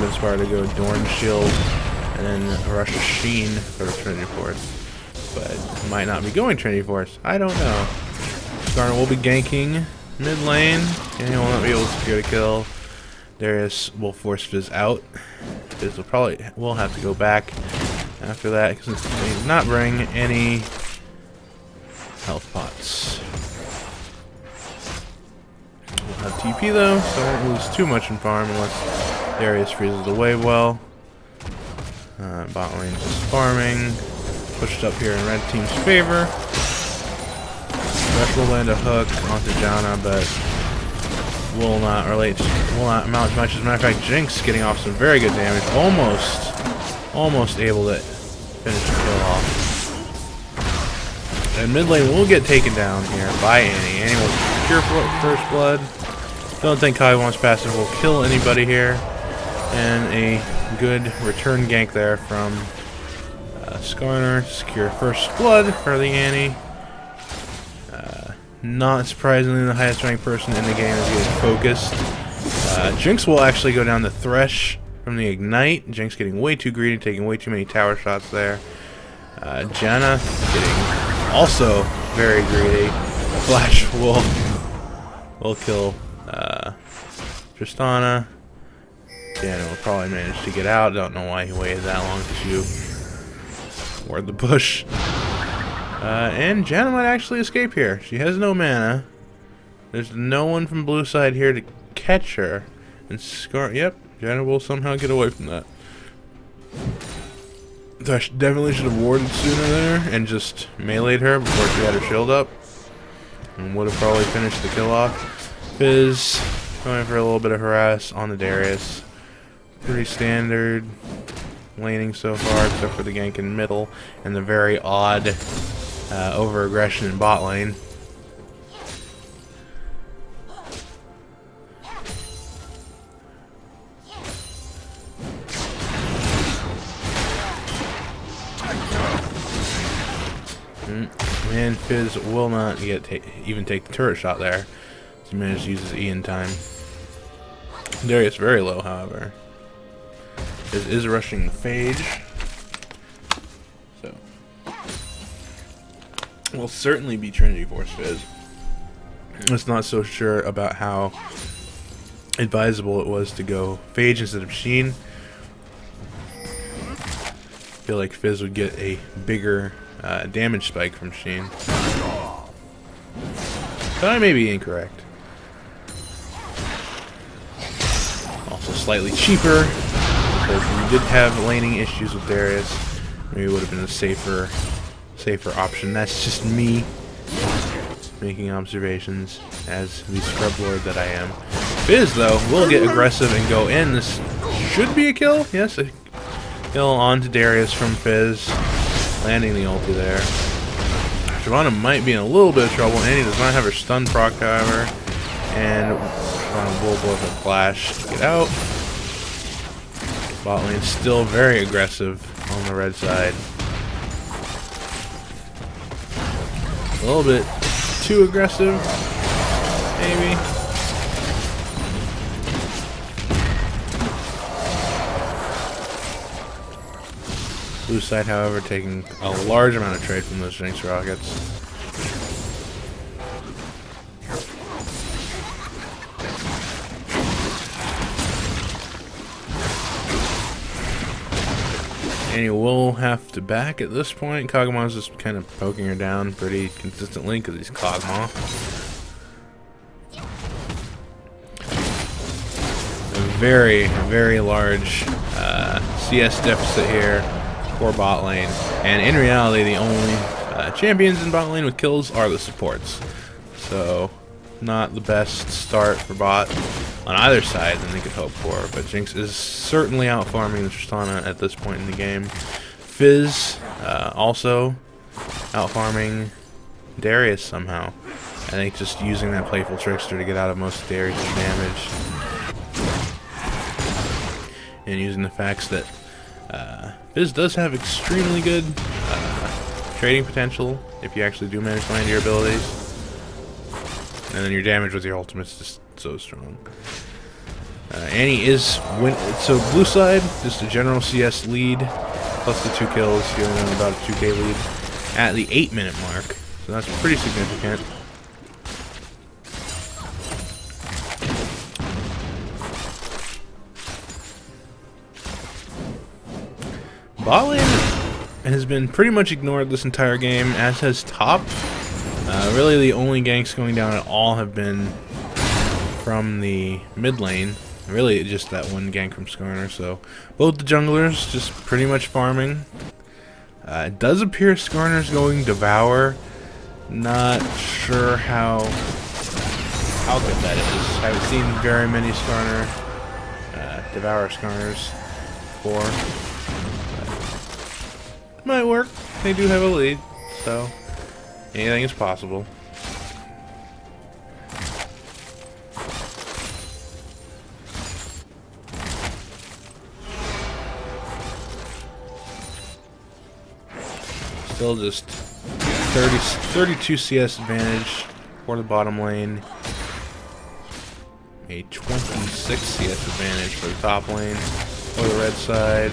been smart to go Dorn Shield and then rush a Sheen for the Trinity Force. But might not be going Trinity Force. I don't know. Skarner will be ganking mid lane, and he will not be able to secure the kill. Darius will force Fizz out. Fizz will have to go back after that because he does not bring any health pots. We'll have TP though, so I won't lose too much in farm unless Darius freezes away well. Bot lane just farming. Pushed up here in red team's favor. Rush will land a hook onto Janna, but will not amount to much. As a matter of fact, Jinx getting off some very good damage. Almost able to finish the kill off. And mid lane will get taken down here by Annie. Annie will secure first blood. Don't think Kaiwan's passive will kill anybody here. And a good return gank there from Skarner to secure first blood for the Annie. Not surprisingly, the highest ranked person in the game is getting focused. Jinx will actually go down the Thresh from the Ignite. Jinx getting way too greedy, taking way too many tower shots there. Janna getting also very greedy. Flash will kill Tristana. Janna will probably manage to get out. Don't know why he waited that long to shoot. Ward the bush. And Janna might actually escape here. She has no mana. There's no one from blue side here to catch her. And yep, Janna will somehow get away from that. Thresh definitely should have warded sooner there and just meleeed her before she had her shield up. And would have probably finished the kill off. Fizz going for a little bit of harass on the Darius. Pretty standard laning so far, except for the gank in middle and the very odd over-aggression in bot lane. And Fizz will not even take the turret shot there. So he managed to use his E in time. Darius very low, however. Fizz is rushing the Phage. So will certainly be Trinity Force Fizz. It's not so sure about how advisable it was to go Phage instead of Sheen. I feel like Fizz would get a bigger damage spike from Sheen. But I may be incorrect. Also slightly cheaper, because we did have laning issues with Darius. Maybe it would have been a safer option. That's just me making observations as the scrub lord that I am. Fizz, though, will get aggressive and go in. This should be a kill. Yes, a kill onto Darius from Fizz. Landing the ulti there. Shyvana might be in a little bit of trouble. Annie does not have her stun proc, however. And Shyvana will blow up a flash to get out. Bot lane still very aggressive on the red side. A little bit too aggressive, maybe. Blue side, however, taking a large amount of trade from those Jinx rockets. And you will have to back at this point. Kog'Maw's just kind of poking her down pretty consistently because he's Kog'Maw. A very, very large CS deficit here for bot lane, and in reality the only champions in bot lane with kills are the supports, so not the best start for bot on either side than they could hope for. But Jinx is certainly out farming the Tristana at this point in the game. Fizz also out farming Darius somehow. I think just using that playful trickster to get out of most of Darius' damage, and using the facts that Fizz does have extremely good trading potential if you actually do manage to land your abilities. And then your damage with your ultimate's just so strong. Annie is so blue side, just a general CS lead, plus the 2 kills, giving them about a 2K lead at the 8-minute mark. So that's pretty significant. Bot lane has been pretty much ignored this entire game, as has top. Really the only ganks going down at all have been from the mid lane. Really just that one gank from Skarner, so both the junglers just pretty much farming. It does appear Skarner's going Devour. Not sure how good that is. I haven't seen very many Skarner, Devour Skarners before. But might work. They do have a lead, so anything is possible. Still just 32 CS advantage for the bottom lane. A 26 CS advantage for the top lane for the red side.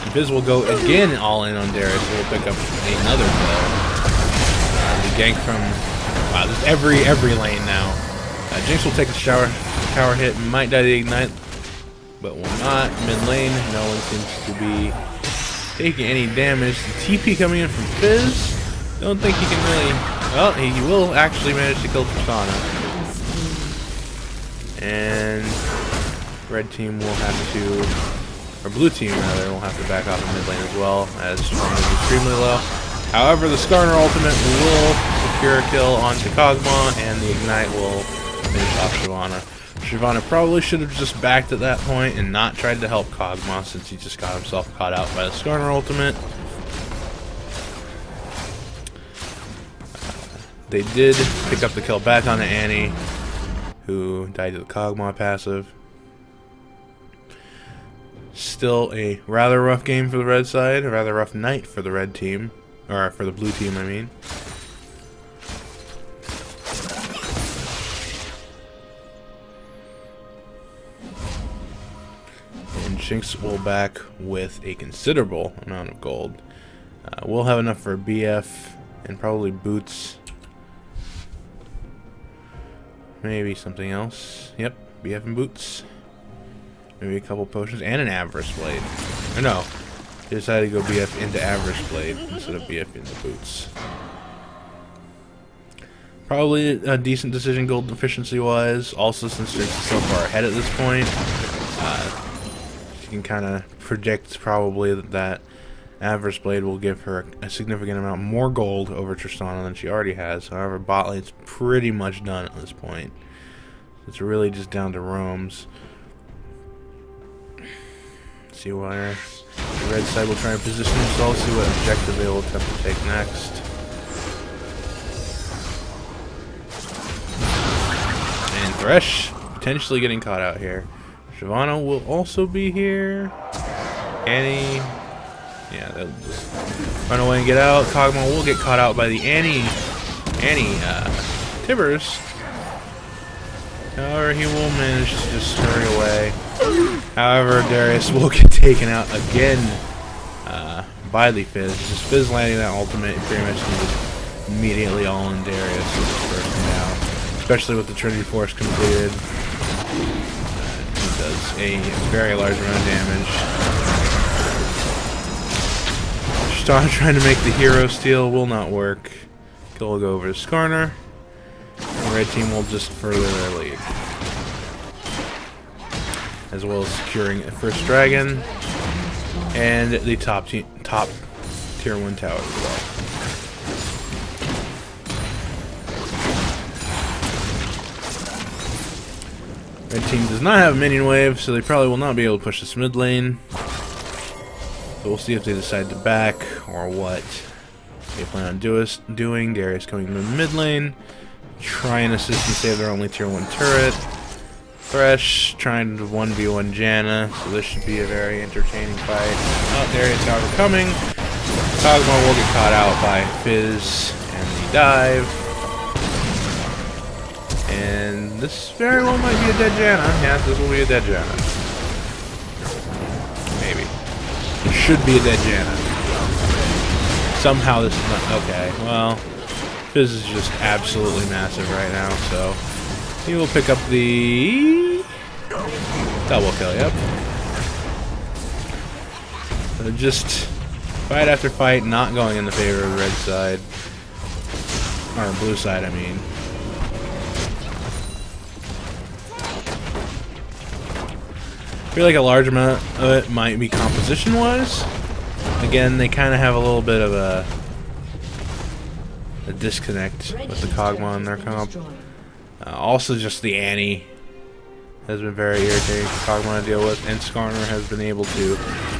vVv will go again all in on Darius. He'll pick up another kill. The gank from wow, just every lane now. Jinx will take a tower hit, might die to ignite, but will not. Mid lane, no one seems to be taking any damage. The TP coming in from vVv. Don't think he can really. Well, he will actually manage to kill Tristana. And red team will have to, or blue team rather, will have to back off in mid lane as well, as Skarner is extremely low. However, the Skarner ultimate will secure a kill onto Kog'Maw, and the ignite will finish off Shyvana. Shyvana probably should have just backed at that point and not tried to help Kog'Maw, since he just got himself caught out by the Skarner ultimate. They did pick up the kill back on Annie, who died to the Kog'Maw passive. Still a rather rough game for the red side, a rather rough night for the red team, or for the blue team, I mean. And Jinx will back with a considerable amount of gold. We'll have enough for a BF and probably boots. Maybe something else. Yep, BF and boots. Maybe a couple potions and an Avarice Blade. Or no, they decided to go BF into Avarice Blade instead of BF into boots. Probably a decent decision gold efficiency wise. Also, since Jinx is so far ahead at this point, you can kind of predict probably that Avarice Blade will give her a significant amount more gold over Tristana than she already has. However, bot lane's pretty much done at this point. It's really just down to roams. See where the red side will try and position themselves, see what objective they will attempt to take next. And Thresh potentially getting caught out here. Shyvana will also be here. Annie. Yeah, they'll just run away and get out. Kog'Maw will get caught out by the Annie Tibbers. However, he will manage to just hurry away. However, Darius will get taken out again by the vVv. Just vVv landing that ultimate, pretty much just immediately all in Darius with his first one down. Especially with the Trinity Force completed. He does a very large amount of damage. Trying to make the hero steal will not work. Kill will go over to Skarner. The red team will just further their lead. As well as securing a first dragon. And the top tier 1 tower as well. Red team does not have a minion wave, so they probably will not be able to push this mid lane. So we'll see if they decide to back or what they plan on doing. Darius coming into the mid lane, try and assist and save their only tier 1 turret. Thresh trying to 1v1 Janna, so this should be a very entertaining fight. Oh, Darius however coming. Kog'Maw will get caught out by vVv and the dive. this very well might be a dead Janna. Yes, this will be a dead Janna. Maybe. It should be a dead Janna. Somehow this is not... Okay, well... Fizz is just absolutely massive right now, so... He will pick up the... double kill, yep. So just... fight after fight, not going in the favor of the red side. Or blue side, I mean. I feel like a large amount of it might be composition-wise. Again, they kind of have a little bit of a disconnect with the Kog'Maw in their comp. Also, just the Annie has been very irritating for Kog'Maw to deal with, and Skarner has been able to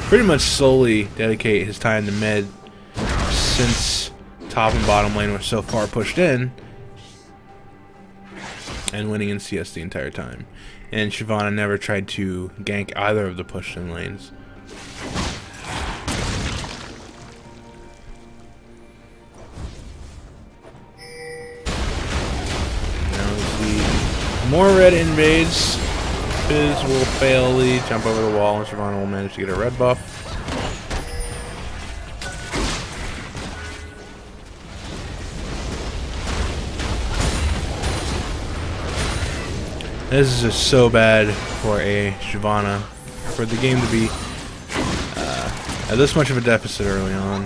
pretty much solely dedicate his time to mid since top and bottom lane were so far pushed in, and winning in CS the entire time. And Shyvana never tried to gank either of the pushed in lanes. Now the more red invades, Fizz will fail the jump over the wall, and Shyvana will manage to get a red buff. This is just so bad for a Shyvana, for the game to be at this much of a deficit early on.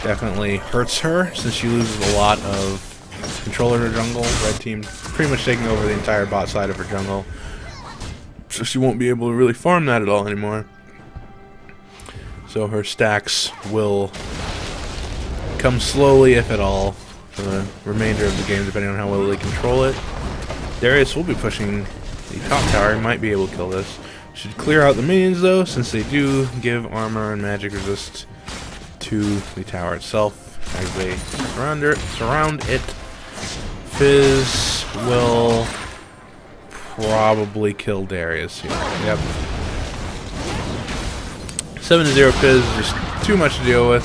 Definitely hurts her, since she loses a lot of control in her jungle. Red team pretty much taking over the entire bot side of her jungle, so she won't be able to really farm that at all anymore. So her stacks will come slowly, if at all, for the remainder of the game, depending on how well they control it. Darius will be pushing the top tower. He might be able to kill this. Should clear out the minions though, since they do give armor and magic resist to the tower itself as they surround it. Fizz will probably kill Darius here. Yep. 7-0 Fizz is just too much to deal with.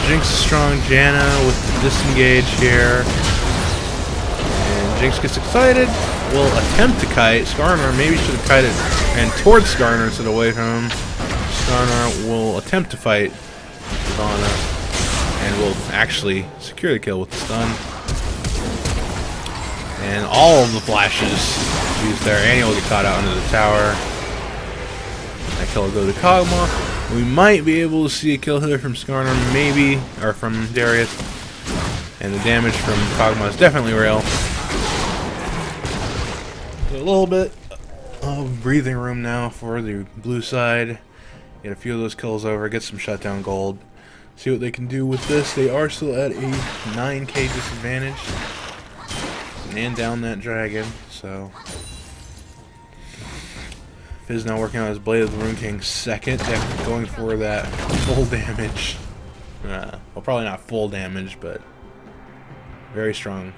Jinx is strong. Janna with the disengage here. Jinx gets excited, will attempt to kite. Skarner maybe should have kited and towards Skarner instead of away from him. Skarner will attempt to fight Shyvana and will actually secure the kill with the stun. And all of the flashes used there. Annie will get caught out under the tower. That kill will go to Kog'Maw. We might be able to see a kill here from Skarner, maybe, or from Darius. And the damage from Kog'Maw is definitely real. A little bit of breathing room now for the blue side. Get a few of those kills over, get some shutdown gold. See what they can do with this. They are still at a 9k disadvantage. And down that dragon, so... Fizz now working on his Blade of the Rune King second, going for that full damage. Well, probably not full damage, but very strong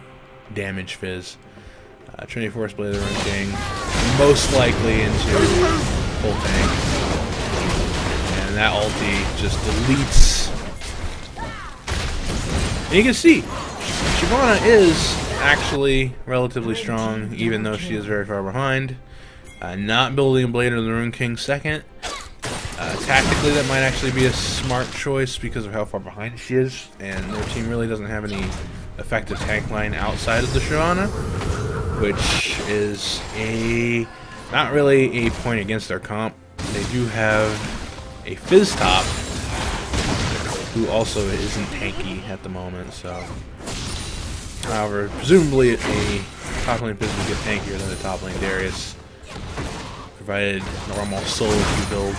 damage Fizz. Trinity Force Blade of the Rune King, most likely into full tank. And that ulti just deletes. And you can see, Shyvana is actually relatively strong, even though she is very far behind. Not building a Blade of the Rune King second. Tactically, that might actually be a smart choice because of how far behind she is, and their team really doesn't have any effective tank line outside of the Shyvana, which is not really a point against their comp. They do have a Fizz top, who also isn't tanky at the moment, so... However, presumably a top lane Fizz will get tankier than the top lane Darius, provided normal solo queue builds.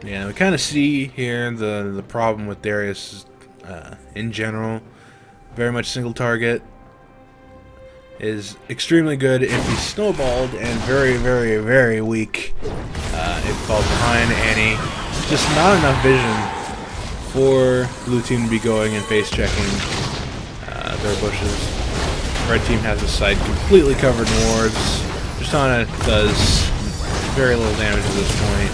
Yeah, we kind of see here the problem with Darius in general. Very much single target. Is extremely good if he's snowballed, and very, very, very weak if he falls behind Annie. Just not enough vision for blue team to be going and face checking their bushes. Red team has the side completely covered in wards. Tristana does very little damage at this point.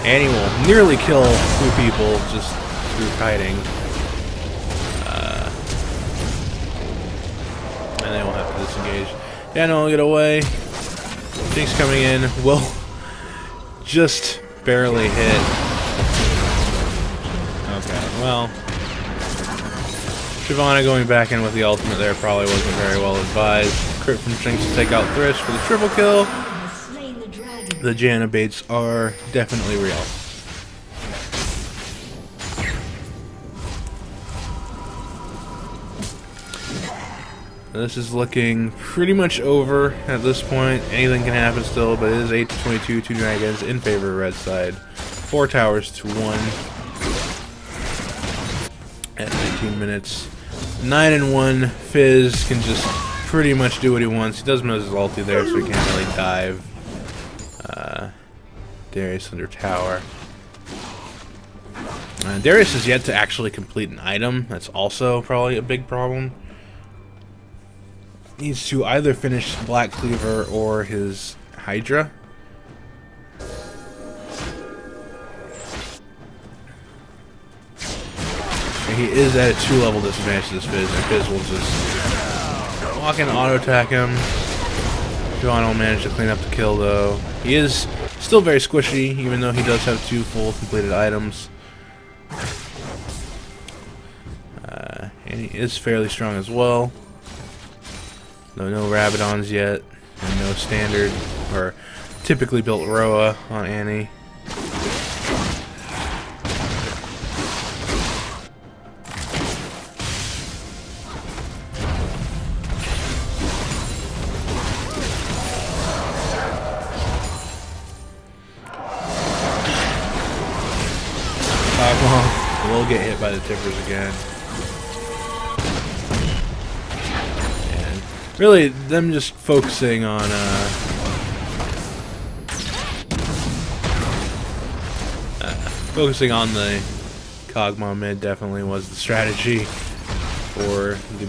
And he will nearly kill 2 people just through kiting. And they will have to disengage. Daniel will get away. Jinx coming in. Will just barely hit. Okay, well. Shyvana going back in with the ultimate there probably wasn't very well advised. Crit from Jinx to take out Thresh for the triple kill. The Janna baits are definitely real. This is looking pretty much over at this point. Anything can happen still, but it is 8-22, 2 dragons in favor of red side. 4 towers to 1 at 19 minutes. 9-1. Fizz can just pretty much do what he wants. He doesn't know his ulti there, so he can't really dive. Darius under tower. Darius is yet to actually complete an item. That's also probably a big problem. Needs to either finish Black Cleaver or his Hydra. And he is at a 2-level disadvantage to this Fizz, and Fizz will just walk in and auto-attack him. John will manage to clean up the kill though. He is still very squishy, even though he does have 2 full completed items. And he is fairly strong as well. No Rabadons yet, and no standard or typically built Roa on Annie. Will get hit by the tippers again. And really, them just focusing on the Kog'Maw mid definitely was the strategy for the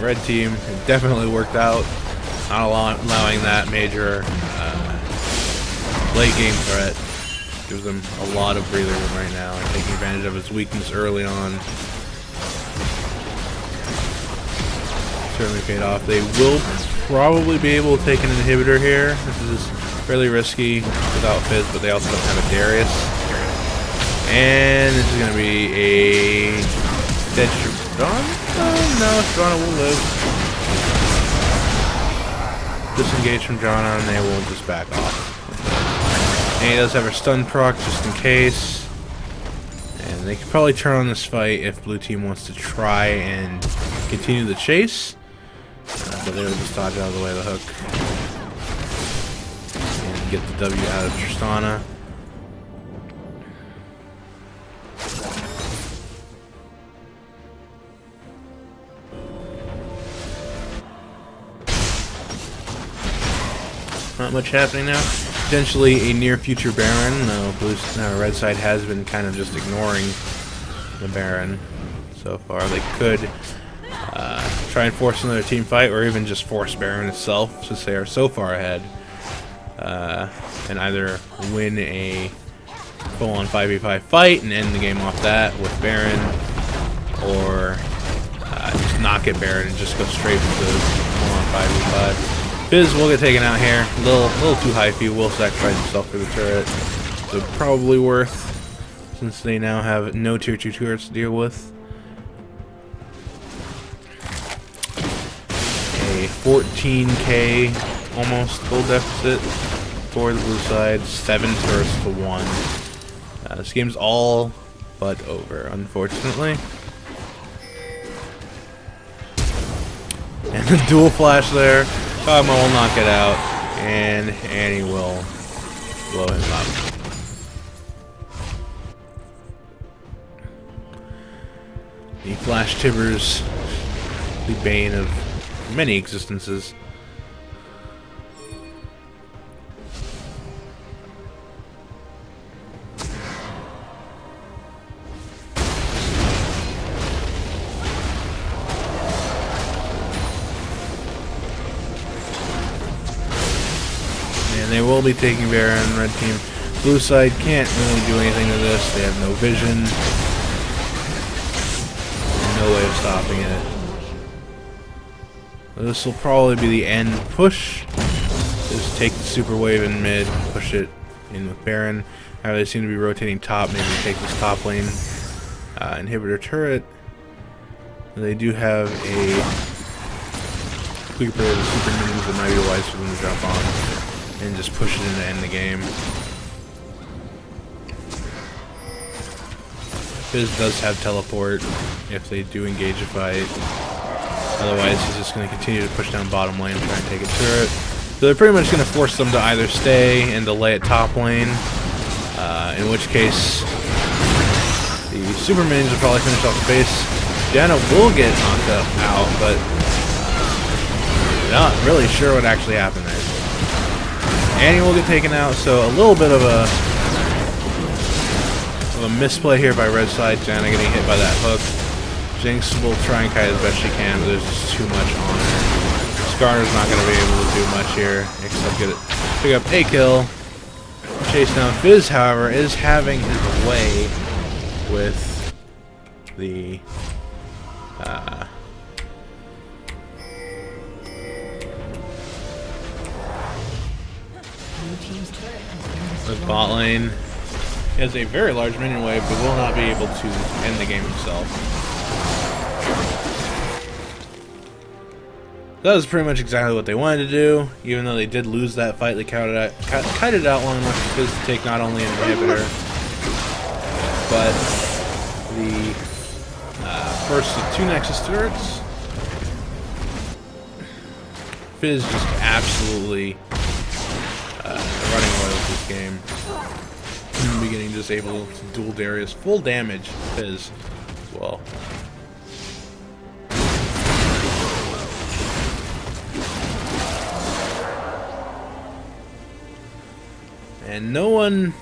red team. It definitely worked out, not allowing that major late game threat. Gives them a lot of breather room right now, and taking advantage of his weakness early on. Certainly paid off. They will probably be able to take an inhibitor here. This is fairly risky without Fizz, but they also don't have a Darius. And this is going to be a dead Shyvana? No, Shyvana will live. Disengage from Janna, and they will just back off. And he does have her stun proc just in case. And they could probably turn on this fight if blue team wants to try and continue the chase. But they will just dodge out of the way of the hook. And get the W out of Tristana. Not much happening now. Potentially a near future Baron. No, red side has been kind of just ignoring the Baron so far. They could try and force another team fight, or even just force Baron itself, since they are so far ahead, and either win a full-on 5v5 fight and end the game off that with Baron, or just not get Baron and just go straight into full-on 5v5. Fizz will get taken out here. A little too high for you. Will sacrifice himself for the turret. So probably worth, since they now have no tier 2 turrets to deal with. A 14k almost gold deficit for the blue side. 7 turrets to 1. This game's all but over, unfortunately. And the dual flash there. Kog'Maw will knock it out, and Annie will blow him up. The Flash Tibbers, the bane of many existences. They will be taking Baron, red team. Blue side can't really do anything to this. They have no vision. No way of stopping it. This will probably be the end push. Just take the super wave in mid, push it in with Baron. Now they seem to be rotating top. Maybe take this top lane inhibitor turret. They do have a quick pair of super minions that might be wise for them to jump on and just push it in to end the game. Fizz does have teleport if they do engage a fight. Otherwise, he's just going to continue to push down bottom lane and try and take a turret. So they're pretty much going to force them to either stay and delay at top lane, in which case the super minions will probably finish off the base. Diana will get knocked out, but not really sure what actually happened there. Annie will get taken out, so a little bit of a misplay here by red side. Diana getting hit by that hook. Jinx will try and kite as best she can, but there's just too much on her. Skarner's not going to be able to do much here, except pick up a kill. Chase down Fizz, however, is having his way with the bot lane. He has a very large minion wave, but will not be able to end the game himself. That was pretty much exactly what they wanted to do. Even though they did lose that fight, they kited out long enough for Fizz to take not only an inhibitor, but the first of 2 Nexus turrets. Fizz just absolutely running away with this game. In the beginning, just able to duel Darius. Full damage, Fizz, as well. And no one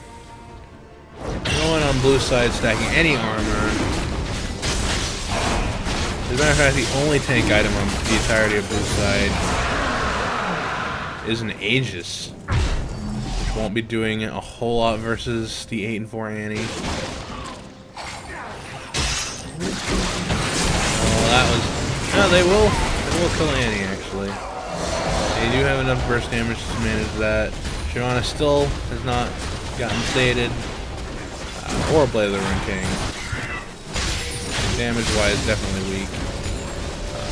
on blue side stacking any armor. As a matter of fact, the only tank item on the entirety of blue side is an Aegis, which won't be doing a whole lot versus the 8 and 4 Annie. Well, that was no. They will kill Annie actually. They do have enough burst damage to manage that. Shyvana still has not gotten sated, or Blade of the Rune King. Damage-wise, definitely weak.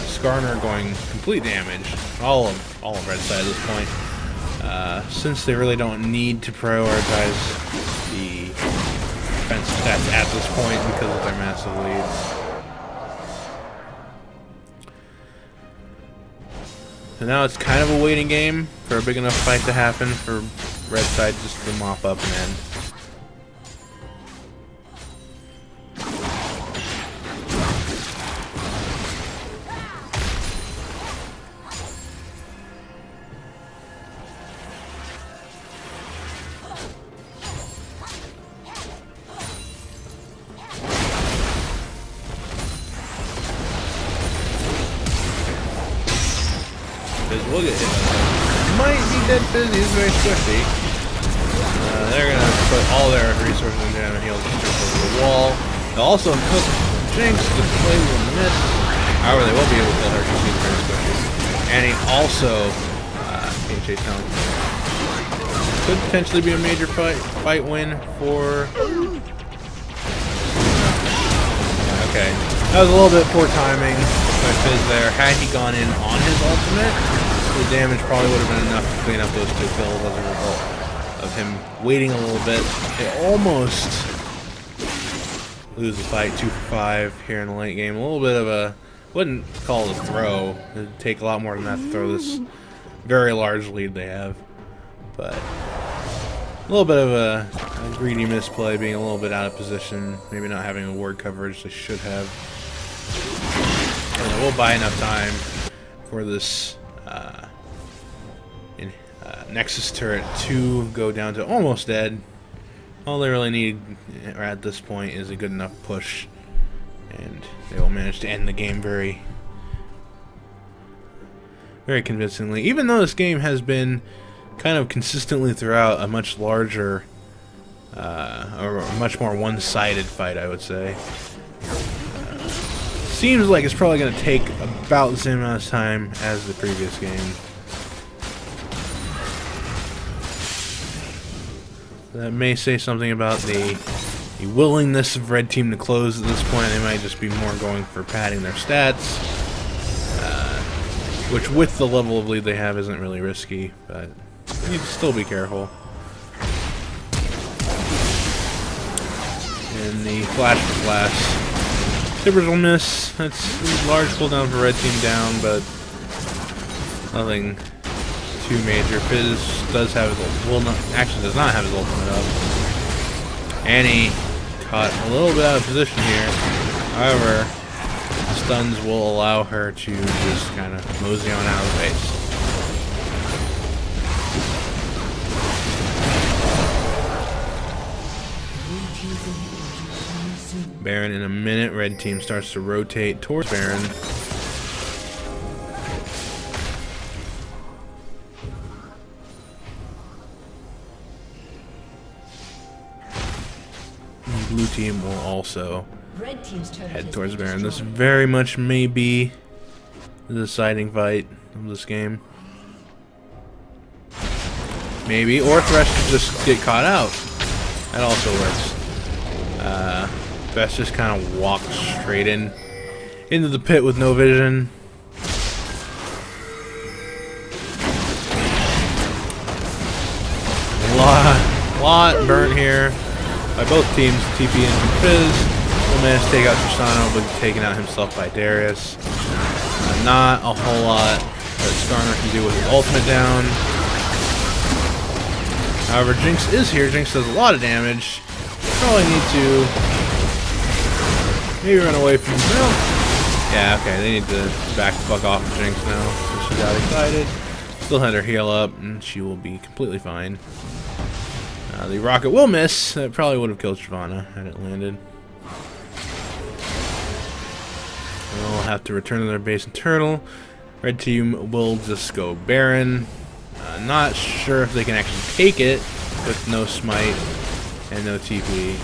Skarner going complete damage. All of red side at this point. Since they really don't need to prioritize the defensive stats at this point because of their massive lead. So now it's kind of a waiting game for a big enough fight to happen for red side just to mop up and end. Fizz will get hit. Might be dead Fizz, he's very swiftly. They're going to put all their resources into him and he'll just jump over the wall. They'll also cook Jinx, the play will miss. However, they will be able to kill her because she's very swiftly. And he also can chase down. Could potentially be a major fight win for... Okay. That was a little bit poor timing by Fizz there. Had he gone in on his ultimate, the damage probably would have been enough to clean up those 2 kills as a result of him waiting a little bit. They almost lose the fight 2 for 5 here in the late game. A little bit of a, wouldn't call it a throw. It would take a lot more than that to throw this very large lead they have. But a little bit of a greedy misplay, being a little bit out of position, maybe not having the ward coverage they should have. And we'll buy enough time for this Nexus turret to go down to almost dead. All they really need at this point is a good enough push, and they will manage to end the game very, very convincingly. Even though this game has been kind of consistently throughout a much larger or a much more one-sided fight, I would say. Seems like it's probably going to take about the same amount of time as the previous game. That may say something about the willingness of Red Team to close at this point. They might just be more going for padding their stats, which with the level of lead they have isn't really risky, but you need to still be careful. And the flash for blast. Tippers will miss. That's a large cooldown for Red Team down, but nothing too major. Fizz does have his actually does not have his ultimate up. And he caught a little bit out of position here. However, stuns will allow her to just kind of mosey on out of the base. Baron in a minute. Red Team starts to rotate towards Baron. Blue Team will also head towards Baron. This very much may be the deciding fight of this game. Maybe. Or Thresh could just get caught out. That also works. Best just kind of walks straight into the pit with no vision. Lot burnt here by both teams. TP and Fizz will manage to take out Tristano, but taken out himself by Darius. Not a whole lot that Skarner can do with his ultimate down. However, Jinx is here. Jinx does a lot of damage. Probably need to maybe run away from him. Yeah, okay, they need to back the fuck off of Jinx now, so she got excited. Still had her heal up, and she will be completely fine. The rocket will miss. That probably would have killed Shyvana had it landed. They'll have to return to their base in Turtle. Red Team will just go Baron. Not sure if they can actually take it with no smite and no TP.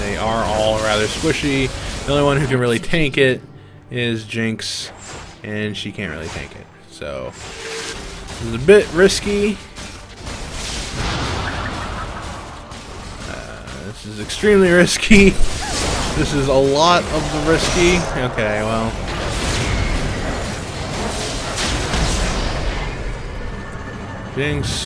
They are all rather squishy. The only one who can really tank it is Jinx, and she can't really tank it. So, this is a bit risky. This is extremely risky. This is a lot of the risky. Okay, well. Jinx.